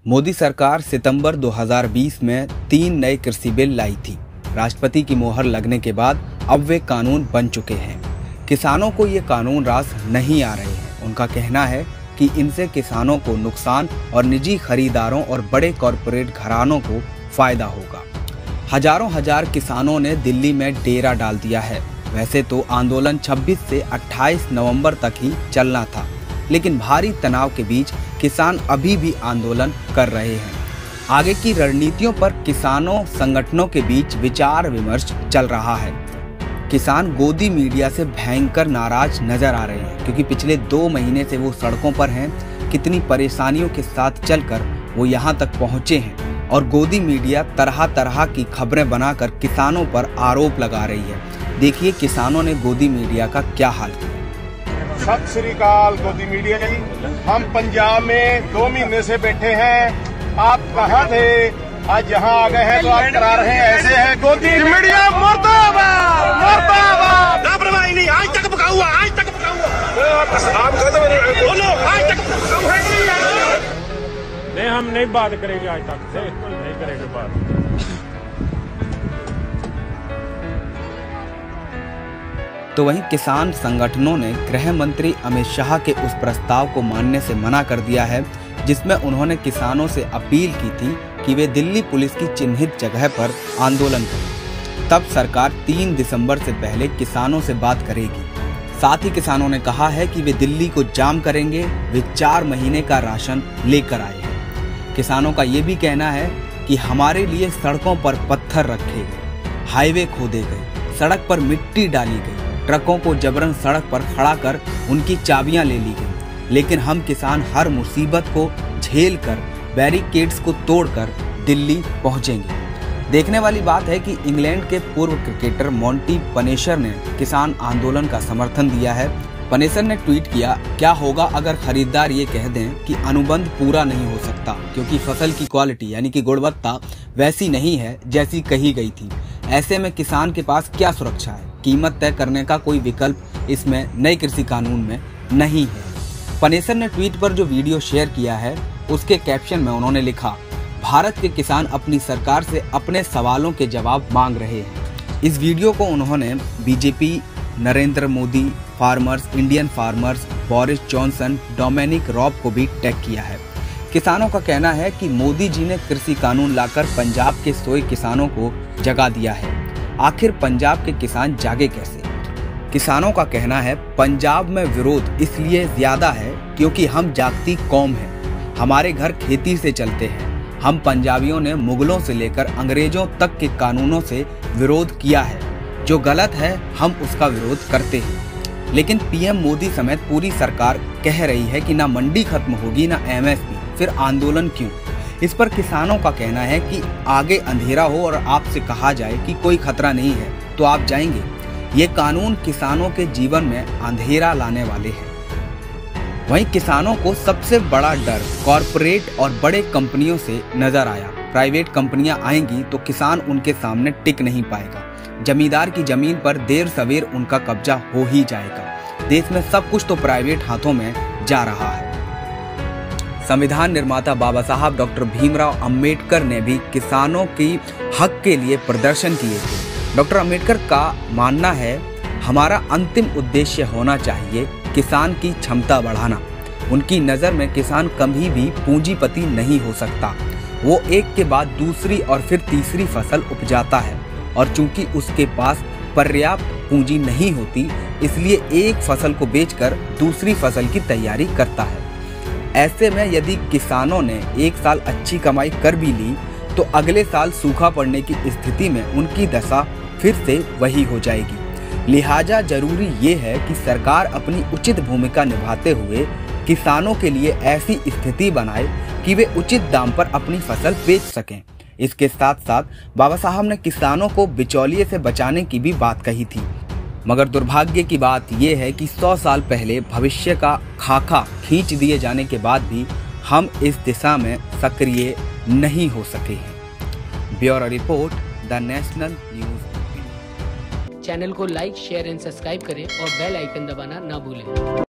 मोदी सरकार सितंबर 2020 में 3 नए कृषि बिल लाई थी। राष्ट्रपति की मोहर लगने के बाद अब वे कानून बन चुके हैं। किसानों को ये कानून रास नहीं आ रहे हैं। उनका कहना है कि इनसे किसानों को नुकसान और निजी खरीदारों और बड़े कॉरपोरेट घरानों को फायदा होगा। हजारों हजार किसानों ने दिल्ली में डेरा डाल दिया है। वैसे तो आंदोलन 26 से 28 नवंबर तक ही चलना था, लेकिन भारी तनाव के बीच किसान अभी भी आंदोलन कर रहे हैं। आगे की रणनीतियों पर किसानों संगठनों के बीच विचार विमर्श चल रहा है। किसान गोदी मीडिया से भयंकर नाराज नजर आ रहे हैं, क्योंकि पिछले 2 महीने से वो सड़कों पर हैं। कितनी परेशानियों के साथ चलकर वो यहाँ तक पहुँचे हैं, और गोदी मीडिया तरह तरह की खबरें बनाकर किसानों पर आरोप लगा रही है। देखिए किसानों ने गोदी मीडिया का क्या हाल किया। सत श्री अकाल गोदी मीडिया जी, हम पंजाब में 2 महीने से बैठे हैं। आप कहाँ थे? आज यहाँ आ गए हैं तो आप करा रहे हैं ऐसे है। गोदी मीडिया मुर्दाबाद, मुर्दाबाद। लापरवाही नहीं, आज तक पका हुआ, आज तक पका हुआ। आप बोलो, आज तक पका हुआ नहीं, हम नहीं बात करेंगे, आज तक से नहीं करेंगे बात। तो वहीं किसान संगठनों ने गृह मंत्री अमित शाह के उस प्रस्ताव को मानने से मना कर दिया है, जिसमें उन्होंने किसानों से अपील की थी कि वे दिल्ली पुलिस की चिन्हित जगह पर आंदोलन करें। तब सरकार 3 दिसंबर से पहले किसानों से बात करेगी। साथ ही किसानों ने कहा है कि वे दिल्ली को जाम करेंगे। वे 4 महीने का राशन लेकर आए हैं। किसानों का ये भी कहना है कि हमारे लिए सड़कों पर पत्थर रखे गए, हाईवे खोदे गए, सड़क पर मिट्टी डाली गई, ट्रकों को जबरन सड़क पर खड़ा कर उनकी चाबियां ले ली गई, लेकिन हम किसान हर मुसीबत को झेल कर बैरिकेड्स को तोड़कर दिल्ली पहुंचेंगे। देखने वाली बात है कि इंग्लैंड के पूर्व क्रिकेटर मॉन्टी पनेसर ने किसान आंदोलन का समर्थन दिया है। पनेसर ने ट्वीट किया, क्या होगा अगर खरीदार ये कह दें कि अनुबंध पूरा नहीं हो सकता क्योंकि फसल की क्वालिटी यानी कि गुणवत्ता वैसी नहीं है जैसी कही गई थी। ऐसे में किसान के पास क्या सुरक्षा है? कीमत तय करने का कोई विकल्प इसमें नए कृषि कानून में नहीं है। पनेसर ने ट्वीट पर जो वीडियो शेयर किया है, उसके कैप्शन में उन्होंने लिखा, भारत के किसान अपनी सरकार से अपने सवालों के जवाब मांग रहे हैं। इस वीडियो को उन्होंने BJP, Narendra Modi, farmers, Indian farmers, Boris Johnson, Dominic Raab को भी टैग किया है। किसानों का कहना है कि मोदी जी ने कृषि कानून लाकर पंजाब के सोए किसानों को जगा दिया है। आखिर पंजाब के किसान जागे कैसे? किसानों का कहना है, पंजाब में विरोध इसलिए ज्यादा है क्योंकि हम जागती कौम हैं। हमारे घर खेती से चलते हैं। हम पंजाबियों ने मुगलों से लेकर अंग्रेजों तक के कानूनों से विरोध किया है। जो गलत है हम उसका विरोध करते हैं। लेकिन पीएम मोदी समेत पूरी सरकार कह रही है कि ना मंडी खत्म होगी ना एमएसपी, फिर आंदोलन क्यों? इस पर किसानों का कहना है कि आगे अंधेरा हो और आपसे कहा जाए कि कोई खतरा नहीं है तो आप जाएंगे। ये कानून किसानों के जीवन में अंधेरा लाने वाले हैं। वहीं किसानों को सबसे बड़ा डर कॉरपोरेट और बड़े कंपनियों से नजर आया। प्राइवेट कंपनियां आएंगी तो किसान उनके सामने टिक नहीं पाएगा। जमींदार की जमीन पर देर सवेर उनका कब्जा हो ही जाएगा। देश में सब कुछ तो प्राइवेट हाथों में जा रहा है। संविधान निर्माता बाबा साहब डॉक्टर भीमराव अंबेडकर ने भी किसानों की हक के लिए प्रदर्शन किए थे। डॉक्टर अंबेडकर का मानना है, हमारा अंतिम उद्देश्य होना चाहिए किसान की क्षमता बढ़ाना। उनकी नज़र में किसान कभी भी पूंजीपति नहीं हो सकता। वो एक के बाद दूसरी और फिर तीसरी फसल उपजाता है, और चूंकि उसके पास पर्याप्त पूंजी नहीं होती, इसलिए एक फसल को बेचकर दूसरी फसल की तैयारी करता है। ऐसे में यदि किसानों ने एक साल अच्छी कमाई कर भी ली तो अगले साल सूखा पड़ने की स्थिति में उनकी दशा फिर से वही हो जाएगी। लिहाजा जरूरी ये है कि सरकार अपनी उचित भूमिका निभाते हुए किसानों के लिए ऐसी स्थिति बनाए कि वे उचित दाम पर अपनी फसल बेच सकें। इसके साथ साथ बाबा साहब ने किसानों को बिचौलिए से बचाने की भी बात कही थी। मगर दुर्भाग्य की बात यह है कि 100 साल पहले भविष्य का खाका खींच दिए जाने के बाद भी हम इस दिशा में सक्रिय नहीं हो सके हैं। Bureau report, the national news. Channel को लाइक, शेयर एंड सब्सक्राइब करें और बेल आइकन दबाना ना भूलें।